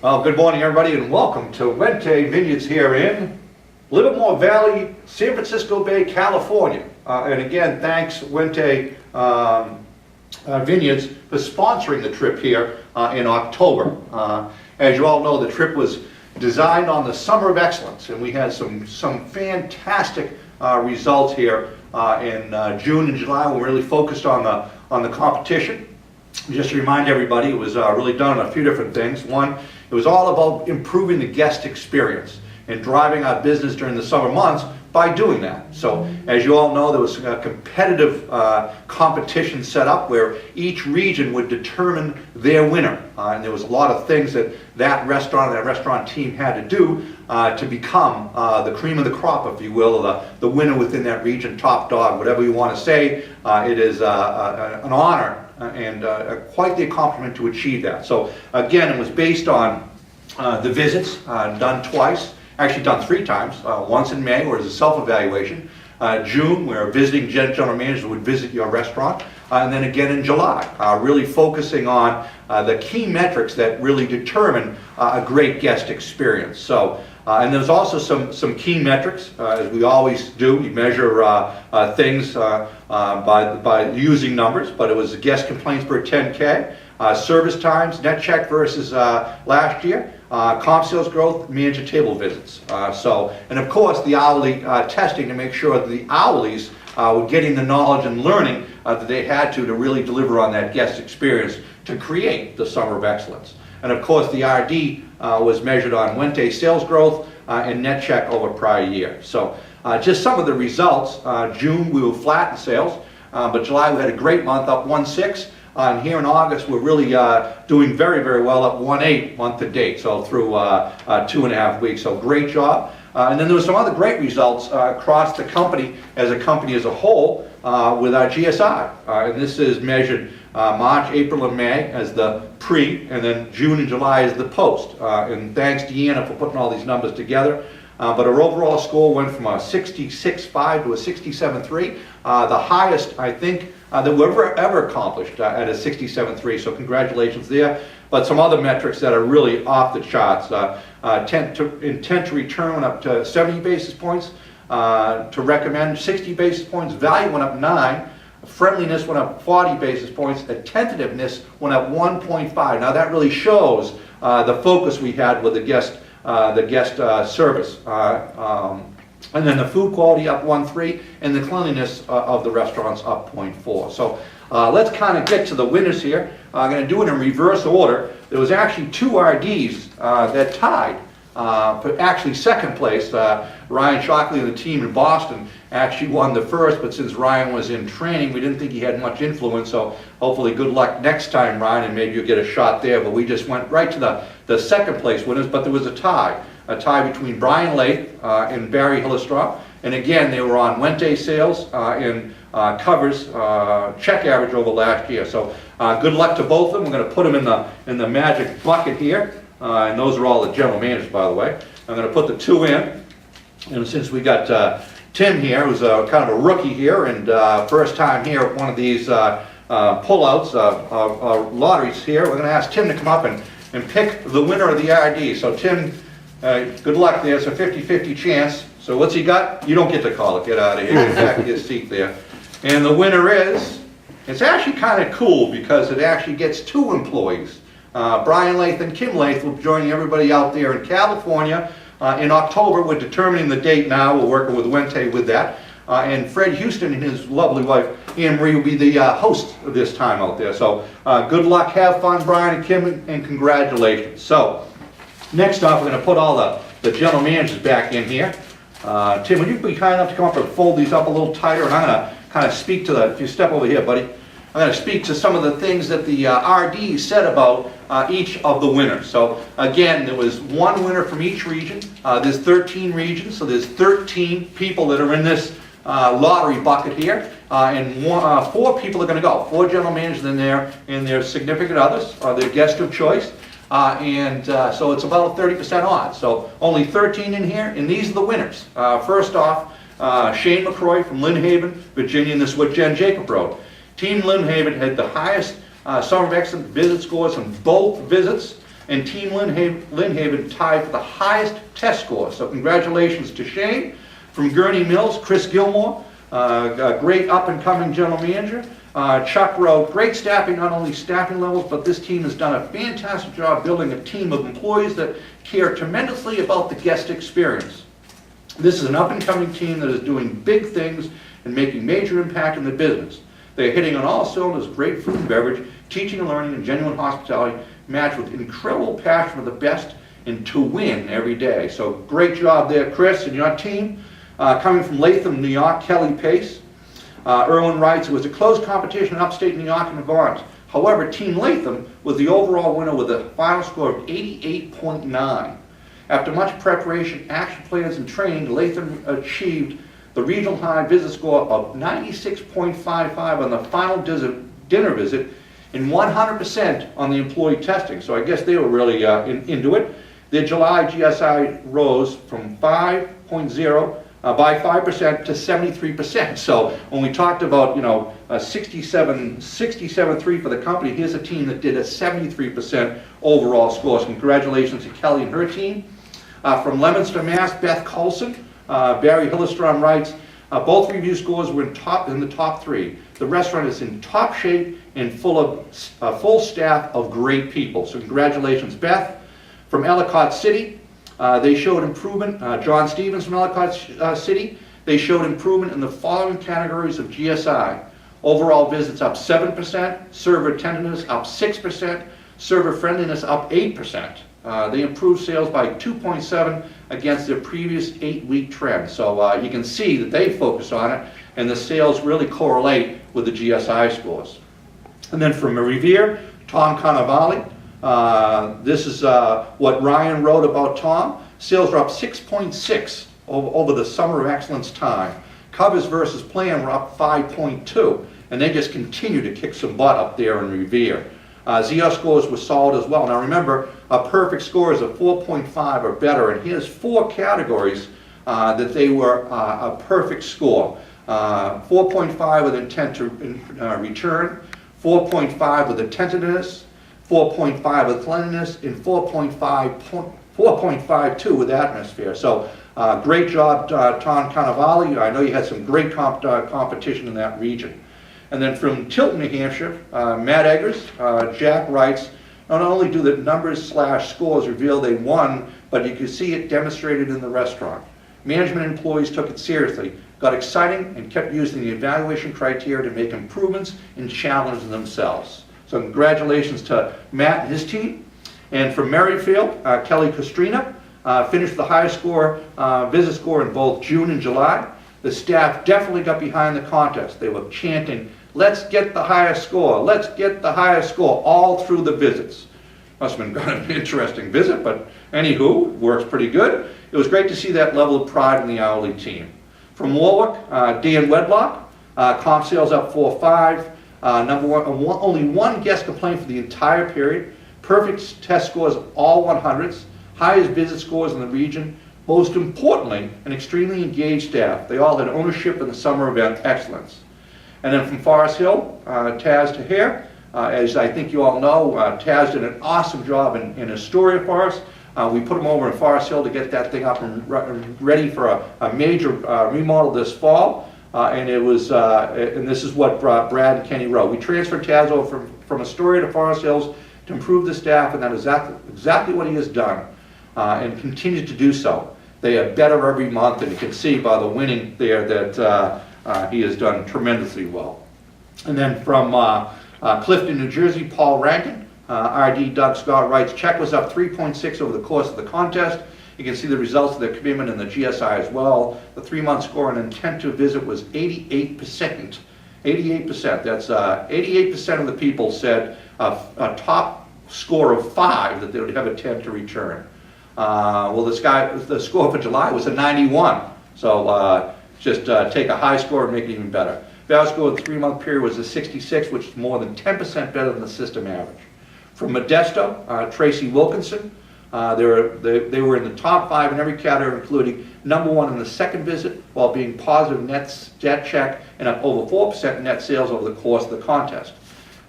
Well, good morning, everybody, and welcome to Wente Vineyards here in Livermore Valley, San Francisco Bay, California. And again, thanks Wente Vineyards for sponsoring the trip here in October. As you all know, the trip was designed on the Summer of Excellence, and we had some fantastic results here in June and July. We're really focused on the competition. Just to remind everybody, it was really done on a few different things. One, it was all about improving the guest experience and driving our business during the summer months by doing that. So, as you all know, there was a competitive competition set up where each region would determine their winner. And there was a lot of things that restaurant team had to do to become the cream of the crop, if you will, the winner within that region, top dog, whatever you want to say. It is an honor and quite the accomplishment to achieve that. So again, it was based on the visits done twice, actually done 3 times, once in May where it was a self-evaluation, June where visiting general managers would visit your restaurant, and then again in July, really focusing on the key metrics that really determine a great guest experience. So, and there's also some key metrics, as we always do. We measure things by using numbers, but it was guest complaints per 10K, service times, net check versus last year, comp sales growth, manager table visits. And of course the hourly testing to make sure that the hourlies were getting the knowledge and learning that they had to really deliver on that guest experience to create the Summer of Excellence. And of course the RD was measured on Wente sales growth and net check over prior year. So just some of the results. June we were flat in sales, but July we had a great month, up 1.6. And here in August we're really doing very, very well, up 1.8 month to date, so through 2.5 weeks. So great job. And then there were some other great results across the company as a whole with our GSI. And this is measured March, April, and May as the pre, and then June and July as the post. And thanks Deanna for putting all these numbers together. But our overall score went from a 66.5 to a 67.3, the highest I think that we've ever accomplished at a 67.3. So congratulations there. But some other metrics that are really off the charts. Intent to return went up to 70 basis points. To recommend 60 basis points. Value went up 9. Friendliness went up 40 basis points. Attentiveness went up 1.5. Now that really shows the focus we had with the guest service. And then the food quality up 1.3, and the cleanliness of the restaurants up 0.4. So let's kind of get to the winners here. I'm going to do it in reverse order. There was actually 2 RDs that tied for actually second place. Ryan Shockley and the team in Boston actually won the first, but since Ryan was in training, we didn't think he had much influence, so hopefully good luck next time, Ryan, and maybe you'll get a shot there. But we just went right to the second place winners, but there was a tie between Brian Lath and Barry Hillestrom. And again, they were on Wente sales and covers, check average over last year. So good luck to both of them. We're going to put them in the magic bucket here. And those are all the general managers, by the way. I'm going to put the 2 in. And since we got Tim here, who's kind of a rookie here, and first time here at one of these pullouts, lotteries here, we're going to ask Tim to come up and pick the winner of the RD. So Tim, good luck there. It's a 50-50 chance. So what's he got? You don't get to call it. Get out of here. Get back to his seat there. And the winner is, it's actually kind of cool because it actually gets 2 employees. Brian Lath and Kim Lath will be joining everybody out there in California in October. We're determining the date now. We're working with Wente with that. And Fred Houston and his lovely wife, Anne Marie, will be the host of this time out there. So good luck, have fun, Brian and Kim, and congratulations. So next off, we're going to put all the general managers back in here. Tim, would you be kind enough to come up and fold these up a little tighter? And I'm going to kind of speak to if you step over here, buddy. I'm going to speak to some of the things that the RD said about each of the winners. So again, there was 1 winner from each region. There's 13 regions, so there's 13 people that are in this lottery bucket here. And 4 people are going to go. 4 general managers in there, and their significant others, or their guest of choice. So it's about 30% odds. So only 13 in here, and these are the winners. First off, Shane McCroy from Lynn Haven, Virginia, and this is what Jen Jacob wrote. Team Lynn Haven had the highest Summer of Excellence visit scores on both visits. And Team Lynnhaven tied for the highest test score. So congratulations to Shane. From Gurney Mills, Chris Gilmore, a great up-and-coming general manager. Chuck Rowe, great staffing, not only staffing levels, but this team has done a fantastic job building a team of employees that care tremendously about the guest experience. This is an up-and-coming team that is doing big things and making major impact in the business. They're hitting on all cylinders, great food and beverage, teaching and learning, and genuine hospitality, matched with incredible passion for the best and to win every day. So great job there, Chris, and your team. Coming from Latham, New York, Kelly Pace. Erwin writes, it was a close competition in upstate New York and Vermont. However, Team Latham was the overall winner with a final score of 88.9. After much preparation, action plans, and training, Latham achieved the regional high visit score of 96.55 on the final dinner visit and 100% on the employee testing. So I guess they were really into it. Their July GSI rose from 5.0 by 5% to 73%. So when we talked about, 67.3 for the company, here's a team that did a 73% overall score. So congratulations to Kelly and her team. From Leominster, Mass, Beth Coulson, Barry Hillestrom writes, both review scores were in the top 3. The restaurant is in top shape and full staff of great people. So congratulations, Beth. From Ellicott City, they showed improvement. John Stevens from Ellicott City, they showed improvement in the following categories of GSI. Overall visits up 7%, server attentiveness up 6%, server friendliness up 8%. They improved sales by 2.7 against their previous 8-week trend. So you can see that they focus on it, and the sales really correlate with the GSI scores. And then from Revere, Tom Cannavale. This is what Ryan wrote about Tom. Sales are up 6.6 over the Summer of Excellence time. Covers versus plan were up 5.2, and they just continue to kick some butt up there in Revere. ZR scores were solid as well. Now remember, a perfect score is a 4.5 or better, and here's 4 categories that they were a perfect score. 4.5 with intent to return, 4.5 with attentiveness, 4.5 with cleanliness, and 4.52 with atmosphere. So great job, Tom Cannavale. I know you had some great competition in that region. And then from Tilton, New Hampshire, Matt Eggers, Jack writes, not only do the numbers/scores reveal they won, but you can see it demonstrated in the restaurant. Management employees took it seriously, got exciting, and kept using the evaluation criteria to make improvements and challenge themselves. So congratulations to Matt and his team. And from Merrifield, Kelly Costrina finished the highest score, visit score in both June and July. The staff definitely got behind the contest. They were chanting, "Let's get the highest score, let's get the highest score," all through the visits. Must have been an interesting visit, but anywho, works pretty good. It was great to see that level of pride in the hourly team. From Warwick, Dan Wedlock, comp sales up 4.5. Only one guest complaint for the entire period. Perfect test scores, all 100s. Highest visit scores in the region. Most importantly, an extremely engaged staff. They all had ownership in the Summer Event Excellence. And then from Forest Hill, Taz Tahir. As I think you all know, Taz did an awesome job in Astoria for us. We put him over in Forest Hill to get that thing up and ready for a major remodel this fall. And it was, and this is what Brad and Kenny wrote. We transferred Taz over from Astoria to Forest Hills to improve the staff, and that is exactly what he has done, and continues to do so. They are better every month, and you can see by the winning there that he has done tremendously well. And then from Clifton, New Jersey, Paul Rankin, RD Doug Scott writes, check was up 3.6 over the course of the contest. You can see the results of their commitment in the GSI as well. The 3-month score and intent to visit was 88%. 88%. That's 88% of the people said a top score of 5 that they would have intent to return. Well, the score for July was a 91. So just take a high score and make it even better. Value score of the 3-month period was a 66, which is more than 10% better than the system average. From Modesto, Tracy Wilkinson. They were in the top 5 in every category, including #1 in the second visit, while being positive net check and up over 4% net sales over the course of the contest.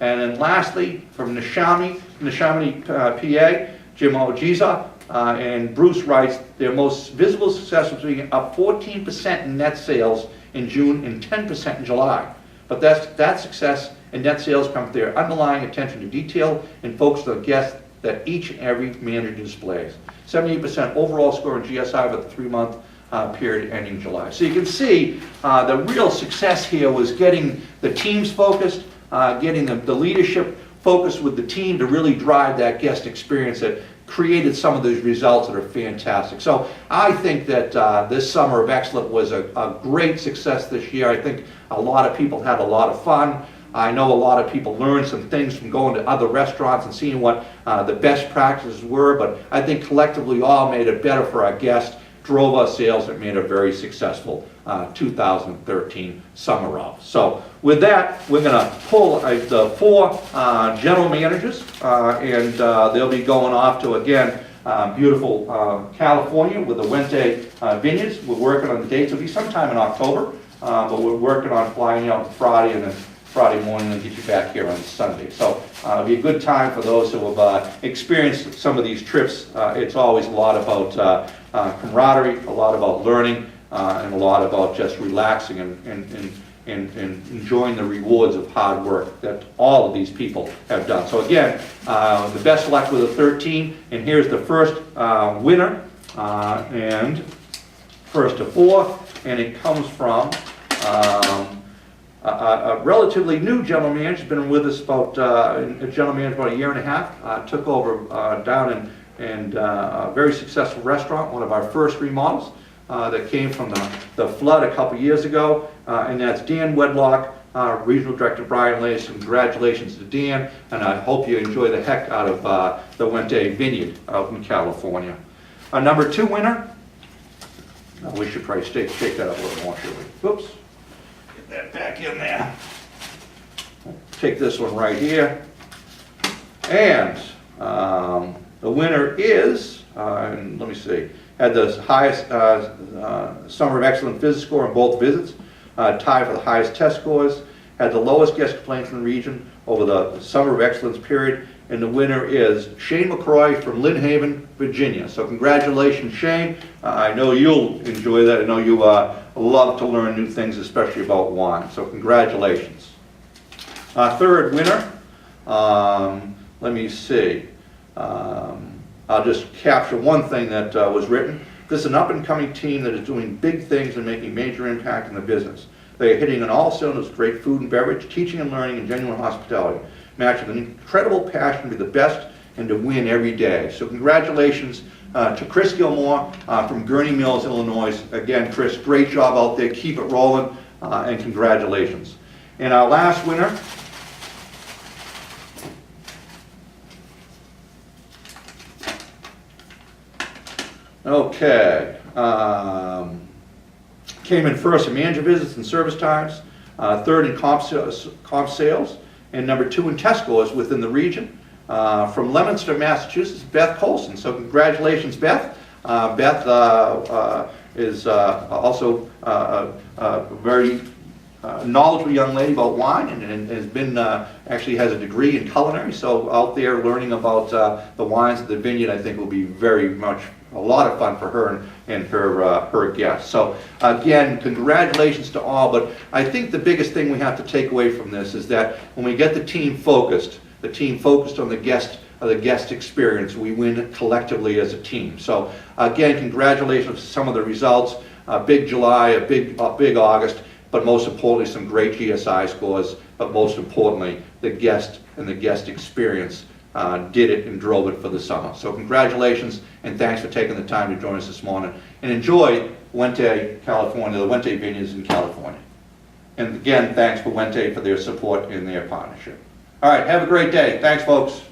And then lastly, from Neshaminy, PA, Jim Ojiza and Bruce writes, their most visible success was being up 14% in net sales in June and 10% in July. But that success in net sales comes from their underlying attention to detail and focus on guests that each and every manager displays. 78% overall score in GSI with the 3-month period ending July. So you can see the real success here was getting the teams focused, getting the leadership focused with the team to really drive that guest experience that created some of those results that are fantastic. So I think that this Summer of Excellence was a great success this year. I think a lot of people had a lot of fun. I know a lot of people learned some things from going to other restaurants and seeing what the best practices were, but I think collectively all made it better for our guests, drove our sales, and made a very successful 2013 Summer of. So with that, we're going to pull the 4 general managers, and they'll be going off to, again, beautiful California with the Wente Vineyards. We're working on the dates. It'll be sometime in October, but we're working on flying out on Friday and then Friday morning and get you back here on Sunday. So it'll be a good time for those who have experienced some of these trips. It's always a lot about camaraderie, a lot about learning, and a lot about just relaxing and enjoying the rewards of hard work that all of these people have done. So again, the best of luck with the 13, and here's the first winner, and first to 4, and it comes from a relatively new general manager. Has been with us about a general manager about a year and a half. Took over down in a very successful restaurant, one of our first remodels that came from the flood a couple years ago, and that's Dan Wedlock, Regional Director Brian Lace. Congratulations to Dan, and I hope you enjoy the heck out of the Wente Vineyard out in California. Our number 2 winner, we should probably shake that up a little more, should we? Whoops. That back in there. Take this one right here. And the winner is, and let me see, had the highest Summer of Excellence visit score on both visits, tied for the highest test scores, had the lowest guest complaints in the region over the Summer of Excellence period, and the winner is Shane McCroy from Lynn Haven, Virginia. So congratulations, Shane. I know you'll enjoy that. I know you love to learn new things, especially about wine. So congratulations. Third winner, let me see. I'll just capture one thing that was written. This is an up-and-coming team that is doing big things and making major impact in the business. They are hitting on all cylinders with great food and beverage, teaching and learning, and genuine hospitality, matched with an incredible passion to be the best and to win every day. So congratulations to Chris Gilmore from Gurney Mills, Illinois. Again, Chris, great job out there. Keep it rolling, and congratulations. And our last winner, okay, came in first in manager visits and service times, third in comp sales, and number 2 in test scores within the region. From Leominster, Massachusetts, Beth Colson. So congratulations, Beth. Beth is also a very knowledgeable young lady about wine, and has been actually has a degree in culinary. So out there learning about the wines of the vineyard, I think will be very much a lot of fun for her and her guests. So again, congratulations to all. But I think the biggest thing we have to take away from this is that when we get the team focused on the guest experience, we win collectively as a team. So again, congratulations to some of the results. A big July, a big August, but most importantly, some great GSI scores. But most importantly, the guest and the guest experience did it and drove it for the summer. So congratulations, and thanks for taking the time to join us this morning. And enjoy Wente, California, the Wente Vineyards in California. And again, thanks for Wente for their support and their partnership. All right, have a great day. Thanks, folks.